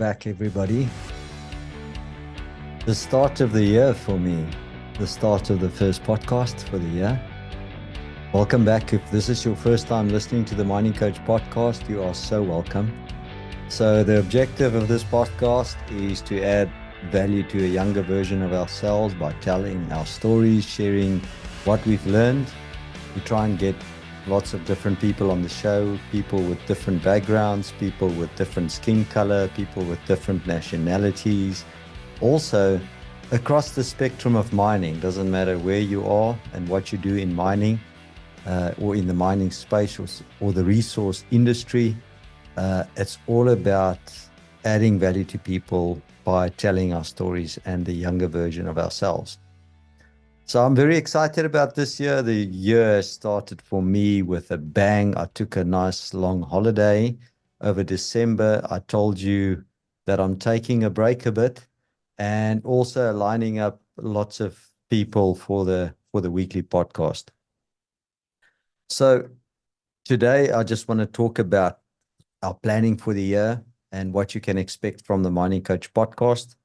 back, everybody. The start of the year for me, the start of the first podcast for the year. Welcome back. If this is your first time listening to the Mining Coach podcast, you are so welcome. So the objective of this podcast is to add value to a younger version of ourselves by telling our stories, sharing what we've learned. We try and get lots of different people on the show, people with different backgrounds, people with different skin color, people with different nationalities. Also, across the spectrum of mining, doesn't matter where you are and what you do in mining or in the mining space or the resource industry. It's all about adding value to people by telling our stories and the younger version of ourselves. So I'm very excited about this year. The year started for me with a bang. I took a nice long holiday over December. I told you that I'm taking a break a bit and also lining up lots of people for the weekly podcast. So today I just want to talk about our planning for the year and what you can expect from the Mining Coach podcast.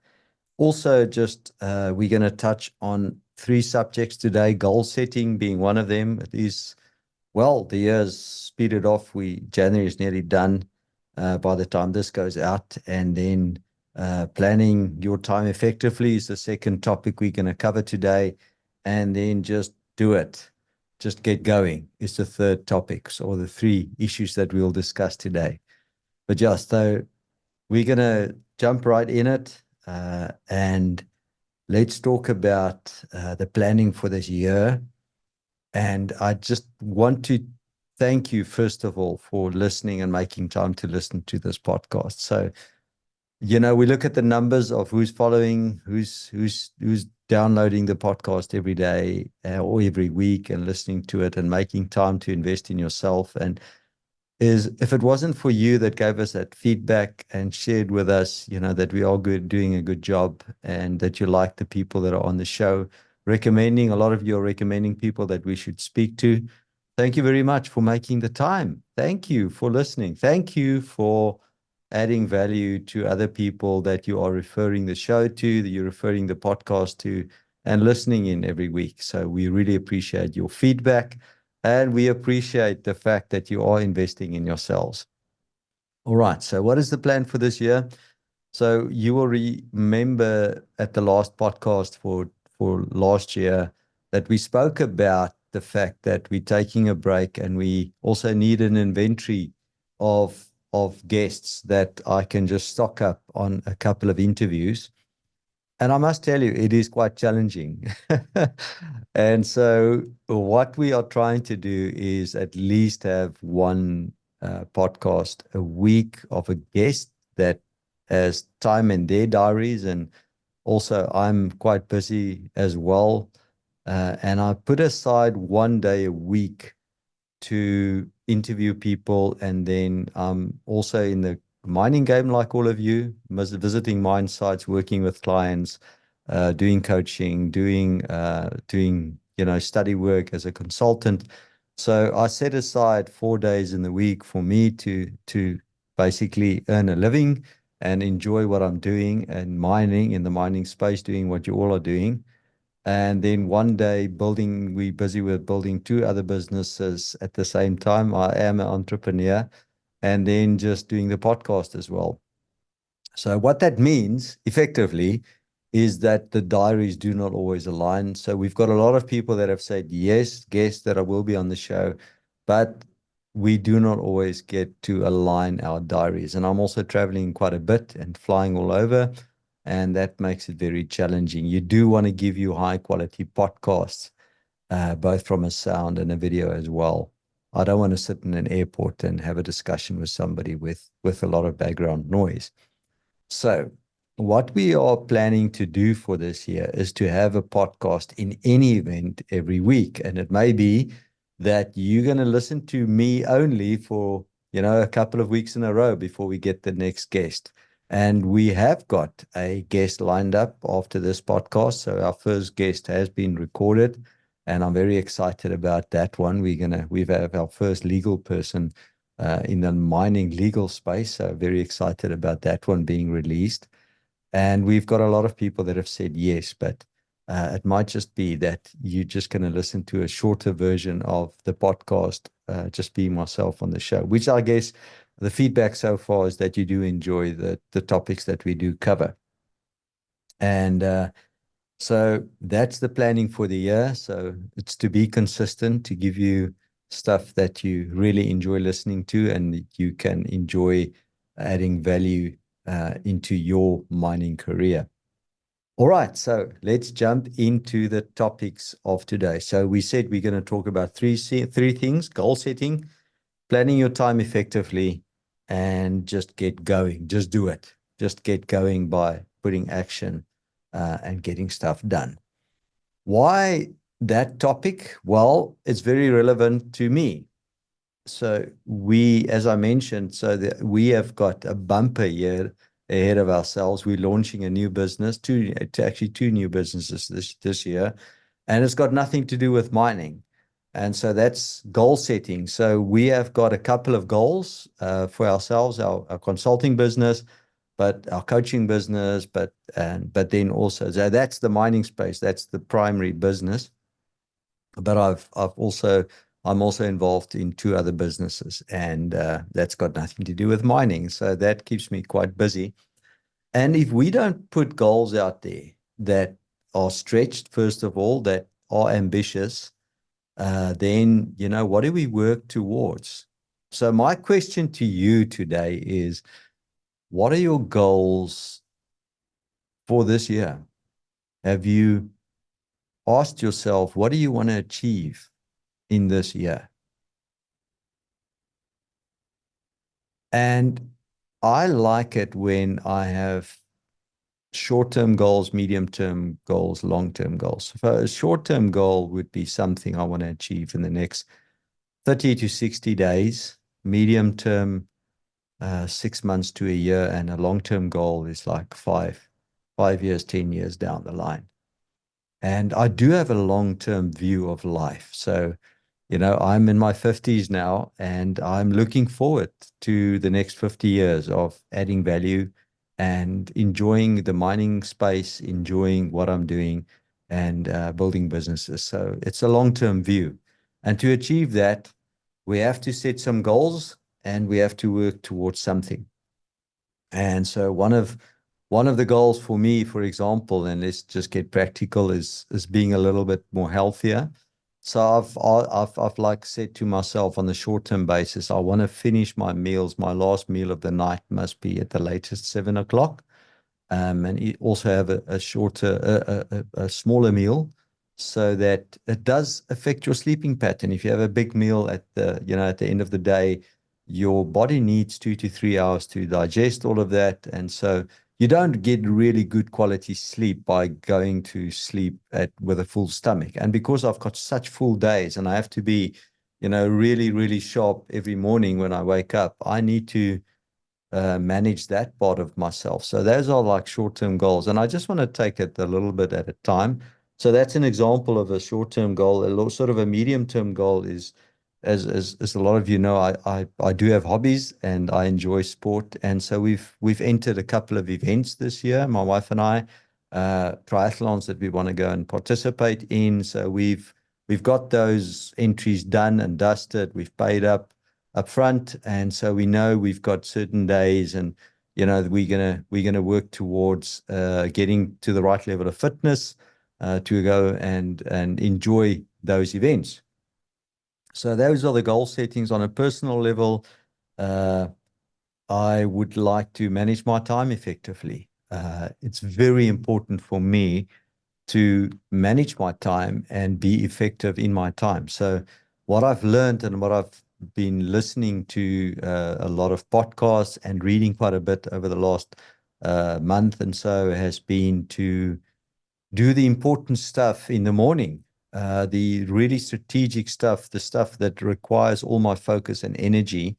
Also, just we're going to touch on 3 subjects today, goal setting being one of them. It is, well, the year's speeded off. January is nearly done by the time this goes out. And then planning your time effectively is the second topic we're going to cover today. And then just do it. Just get going is the third topic, or the 3 issues that we'll discuss today. But just so we're going to jump right in it and let's talk about the planning for this year. And I just want to thank you, first of all, for listening and making time to listen to this podcast. So, we look at the numbers of who's following, who's downloading the podcast every day or every week and listening to it and making time to invest in yourself. And if it wasn't for you that gave us that feedback and shared with us, that we are doing a good job and that you like the people that are on the show, a lot of you are recommending people that we should speak to. Thank you very much for making the time. Thank you for listening. Thank you for adding value to other people that you are referring the show to, that you're referring the podcast to, and listening in every week. So we really appreciate your feedback. And we appreciate the fact that you are investing in yourselves. All right. So what is the plan for this year? So you will remember at the last podcast for last year that we spoke about the fact that we're taking a break and we also need an inventory of guests that I can just stock up on a couple of interviews. And I must tell you, it is quite challenging. And so what we are trying to do is at least have one podcast a week of a guest that has time in their diaries. And also I'm quite busy as well. And I put aside one day a week to interview people. And then also in the mining game, like all of you, visiting mine sites, working with clients, doing coaching, doing study work as a consultant. So I set aside 4 days in the week for me to basically earn a living and enjoy what I'm doing and mining in the mining space, doing what you all are doing. And then one day we're busy with building 2 other businesses at the same time. I am an entrepreneur. And then just doing the podcast as well. So what that means effectively is that the diaries do not always align. So we've got a lot of people that have said, yes, guests that I will be on the show, but we do not always get to align our diaries. And I'm also traveling quite a bit and flying all over, and that makes it very challenging. You do want to give you high quality podcasts, both from a sound and a video as well. I don't want to sit in an airport and have a discussion with somebody with a lot of background noise. So what we are planning to do for this year is to have a podcast in any event every week. And it may be that you're going to listen to me only for, a couple of weeks in a row before we get the next guest. And we have got a guest lined up after this podcast. So our first guest has been recorded. And I'm very excited about that one. We have our first legal person in the mining legal space. So very excited about that one being released. And we've got a lot of people that have said yes, but it might just be that you're just going to listen to a shorter version of the podcast, just being myself on the show, which I guess the feedback so far is that you do enjoy the topics that we do cover. And so that's the planning for the year. So it's to be consistent, to give you stuff that you really enjoy listening to and you can enjoy adding value into your mining career. All right, so let's jump into the topics of today. So we said we're going to talk about three things: goal setting, planning your time effectively, and just get going. Just do it. Just get going by putting action and getting stuff done. Why that topic? Well, it's very relevant to me. So we, as I mentioned, we have got a bumper year ahead of ourselves. We're launching a new business, actually two new businesses this year, and it's got nothing to do with mining. And so that's goal setting. So we have got a couple of goals for ourselves, our consulting business, but our coaching business, but then also, so that's the mining space. That's the primary business. But I'm also involved in two other businesses, and that's got nothing to do with mining. So that keeps me quite busy. And if we don't put goals out there that are stretched, first of all, that are ambitious, then, what do we work towards? So my question to you today is, what are your goals for this year? Have you asked yourself, what do you want to achieve in this year? And I like it when I have short-term goals, medium-term goals, long-term goals. So a short-term goal would be something I want to achieve in the next 30 to 60 days, medium-term, 6 months to a year, and a long-term goal is like 5 years, 10 years down the line. And I do have a long-term view of life. So, I'm in my 50s now, and I'm looking forward to the next 50 years of adding value and enjoying the mining space, enjoying what I'm doing, and building businesses. So it's a long-term view. And to achieve that, we have to set some goals and we have to work towards something. And so one of the goals for me, for example, and let's just get practical, is being a little bit more healthier. So I've like said to myself on the short-term basis, I want to finish my meals. My last meal of the night must be at the latest 7 o'clock. And also have a shorter, a smaller meal, so that it does affect your sleeping pattern. If you have a big meal at the end of the day, your body needs 2 to 3 hours to digest all of that, and so you don't get really good quality sleep by going to sleep with a full stomach. And because I've got such full days, and I have to be, really, really sharp every morning when I wake up, I need to manage that part of myself. So those are like short-term goals, and I just want to take it a little bit at a time. So that's an example of a short-term goal. Sort of a medium-term goal is, as a lot of you know, I do have hobbies and I enjoy sport, and so we've entered a couple of events this year, my wife and I, triathlons that we want to go and participate in. So we've got those entries done and dusted. We've paid up front, and so we know we've got certain days, and we're gonna work towards getting to the right level of fitness to go and enjoy those events. So those are the goal settings. On a personal level, I would like to manage my time effectively. It's very important for me to manage my time and be effective in my time. So what I've learned and what I've been listening to a lot of podcasts and reading quite a bit over the last month and so has been to do the important stuff in the morning, the really strategic stuff, the stuff that requires all my focus and energy,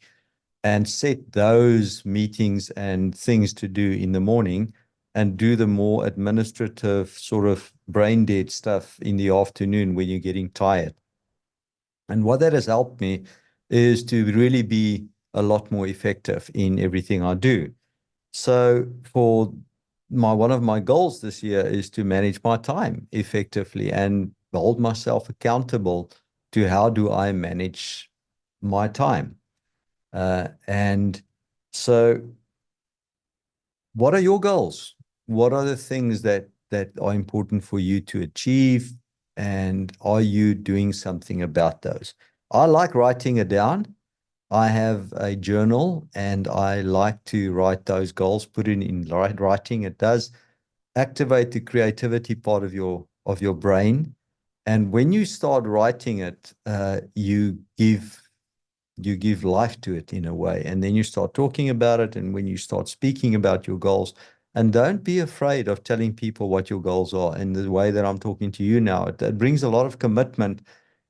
and set those meetings and things to do in the morning, and do the more administrative sort of brain dead stuff in the afternoon when you're getting tired. And what that has helped me is to really be a lot more effective in everything I do. So for one of my goals this year is to manage my time effectively and hold myself accountable to how do I manage my time. And so what are your goals? What are the things that are important for you to achieve? And are you doing something about those? I like writing it down. I have a journal and I like to write those goals, put it in writing. It does activate the creativity part of your brain. And when you start writing it, you give life to it in a way. And then you start talking about it. And when you start speaking about your goals, and don't be afraid of telling people what your goals are. And the way that I'm talking to you now, it brings a lot of commitment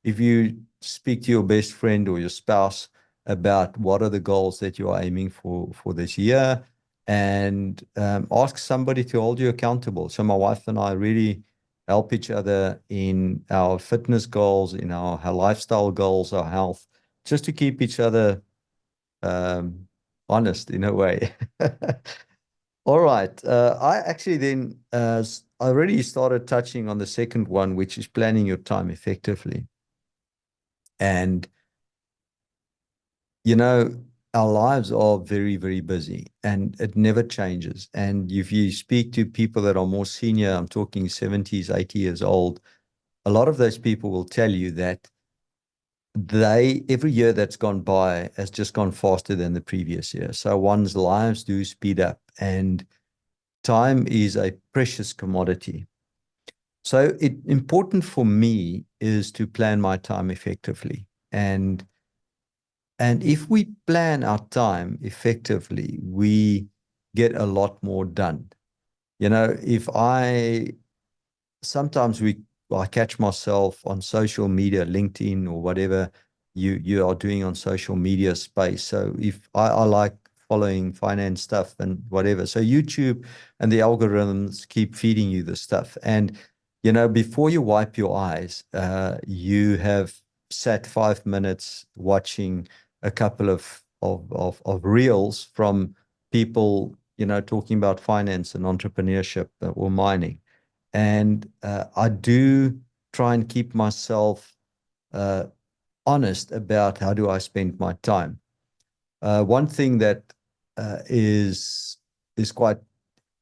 if you speak to your best friend or your spouse about what are the goals that you are aiming for this year, and ask somebody to hold you accountable. So my wife and I really help each other in our fitness goals, in our lifestyle goals, our health, just to keep each other um, honest in a way. All right. I actually then I already started touching on the second one, which is planning your time effectively. And you know, our lives are very, very busy and it never changes. And if you speak to people that are more senior, I'm talking 70s, 80 years old, a lot of those people will tell you that every year that's gone by has just gone faster than the previous year. So one's lives do speed up, and time is a precious commodity. So it important for me is to plan my time effectively. And if we plan our time effectively, we get a lot more done. You know, if I sometimes I catch myself on social media, LinkedIn or whatever you are doing on social media space. So if I like following finance stuff and whatever. So YouTube and the algorithms keep feeding you the stuff. And before you wipe your eyes, you have sat 5 minutes watching a couple of reels from people, talking about finance and entrepreneurship or mining. And I do try and keep myself uh, honest about how do I spend my time. One thing that is quite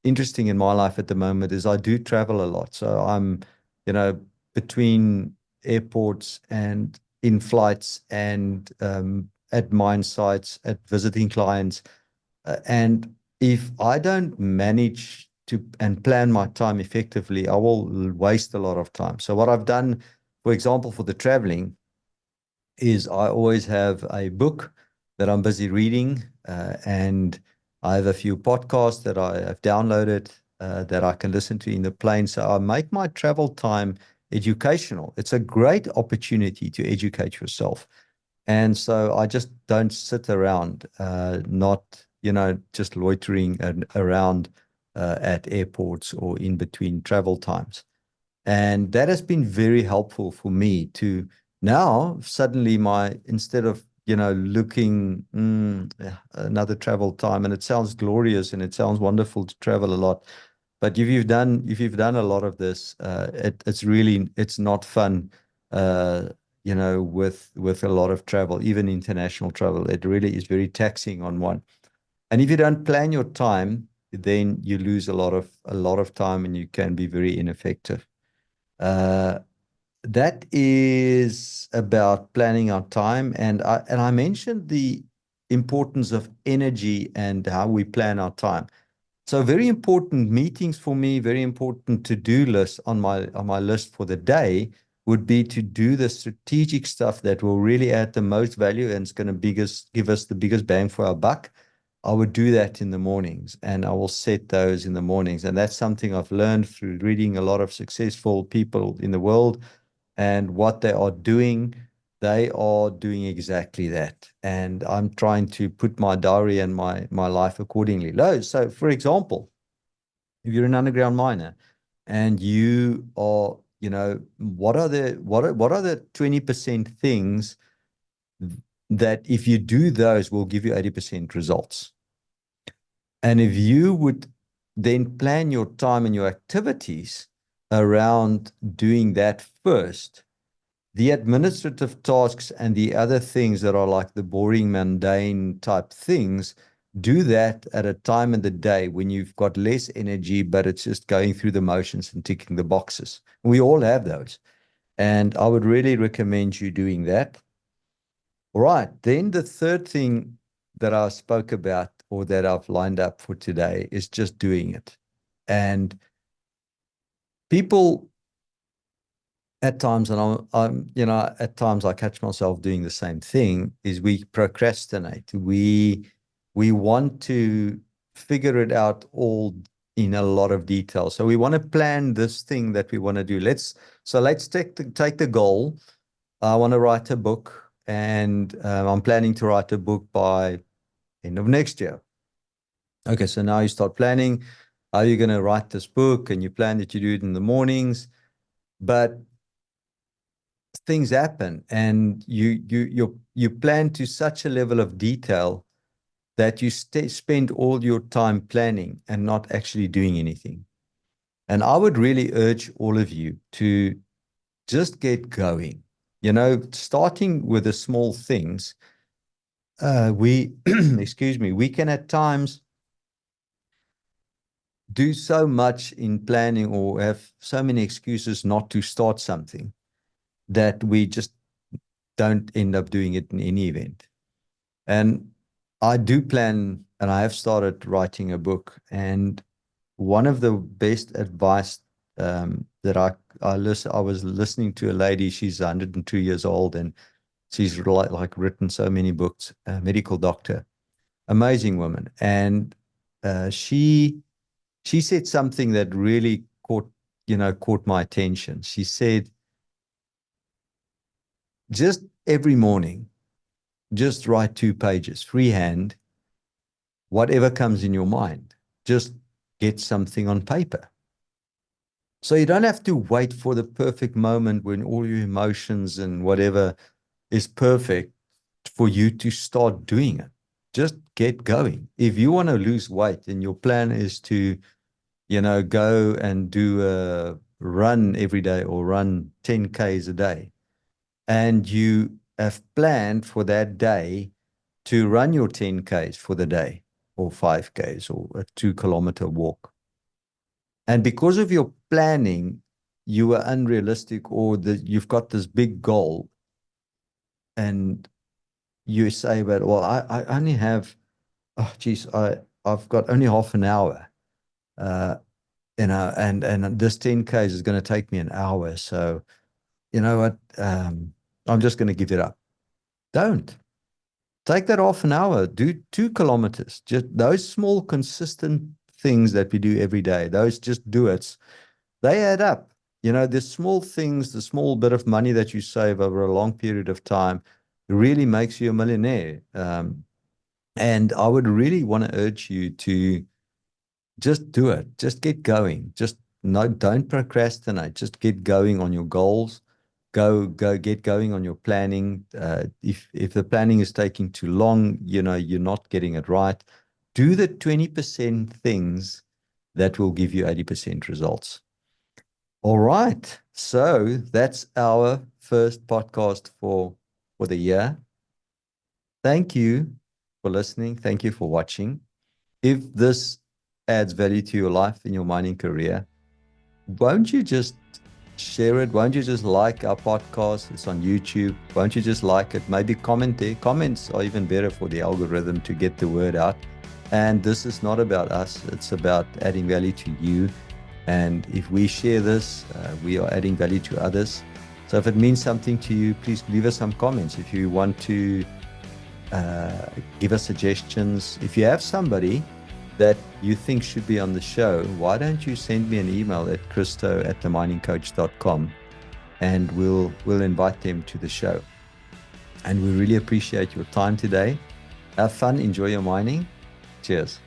interesting in my life at the moment is I do travel a lot. So I'm, you know, between airports and in flights and at mine sites, at visiting clients. And if I don't manage to and plan my time effectively, I will waste a lot of time. So what I've done, for example, for the traveling, is I always have a book that I'm busy reading, and I have a few podcasts that I have downloaded that I can listen to in the plane. So I make my travel time educational. It's a great opportunity to educate yourself. And so I just don't sit around, not, just loitering around at airports or in between travel times. And that has been very helpful for me to now suddenly instead of, looking another travel time, and it sounds glorious and it sounds wonderful to travel a lot. But if you've done a lot of this, it's not fun, uh, with a lot of travel, even international travel. It really is very taxing on one. And if you don't plan your time, then you lose a lot of time and you can be very ineffective. Uh, that is about planning our time. And I mentioned the importance of energy and how we plan our time. So very important meetings for me, very important to-do list on my list for the day would be to do the strategic stuff that will really add the most value and it's going to give us the biggest bang for our buck. I would do that in the mornings, and I will set those in the mornings. And that's something I've learned through reading a lot of successful people in the world and what they are doing. They are doing exactly that. And I'm trying to put my diary and my life accordingly. So, for example, if you're an underground miner and you are, what are the 20% things that if you do those, will give you 80% results. And if you would then plan your time and your activities around doing that first, the administrative tasks and the other things that are like the boring, mundane type things, do that at a time in the day when you've got less energy, but it's just going through the motions and ticking the boxes. We all have those. And I would really recommend you doing that. All right. Then the third thing that I spoke about or that I've lined up for today is just doing it. And people at times, and at times I catch myself doing the same thing, is we procrastinate. We want to figure it out all in a lot of detail. So we want to plan this thing that we want to do. Let's take the goal. I want to write a book, and I'm planning to write a book by end of next year. Okay, so now you start planning. How are you going to write this book? And you plan that you do it in the mornings, but things happen, and you plan to such a level of detail that you spend all your time planning and not actually doing anything. And I would really urge all of you to just get going. Starting with the small things. Excuse me, we can at times do so much in planning or have so many excuses not to start something that we just don't end up doing it in any event. And I do plan, and I have started writing a book. And one of the best advice that I was listening to a lady. She's 102 years old, and she's like written so many books. A medical doctor, amazing woman, and she said something that really caught my attention. She said, just every morning, just write 2 pages, freehand, whatever comes in your mind. Just get something on paper. So you don't have to wait for the perfect moment when all your emotions and whatever is perfect for you to start doing it. Just get going. If you want to lose weight and your plan is to, go and do a run every day or run 10 Ks a day, and you have planned for that day to run your 10 Ks for the day, or 5 Ks, or a 2-kilometer walk. And because of your planning, you are unrealistic, or you've got this big goal, and you say, well, I only have, I've got only half an hour, and this 10 Ks is going to take me an hour. So, you know what? I'm just going to give it up. Don't. Take that half an hour, do 2 kilometers. Just those small, consistent things that we do every day, those just do it. They add up. The small things, the small bit of money that you save over a long period of time really makes you a millionaire. And I would really want to urge you to just do it. Just get going. Don't procrastinate. Just get going on your goals. Go get going on your planning. If the planning is taking too long, you're not getting it right. Do the 20% things that will give you 80% results. All right. So that's our first podcast for the year. Thank you for listening. Thank you for watching. If this adds value to your life and your mining career, won't you just share it? Won't you just like our podcast? It's on YouTube. Won't you just like it? Maybe comment there. Comments are even better for the algorithm to get the word out. And this is not about us. It's about adding value to you. And if we share this, we are adding value to others. So if it means something to you, please leave us some comments. If you want to give us suggestions, if you have somebody that you think should be on the show, why don't you send me an email at christo@theminingcoach.com, and we'll invite them to the show. And we really appreciate your time today. Have fun, enjoy your mining. Cheers.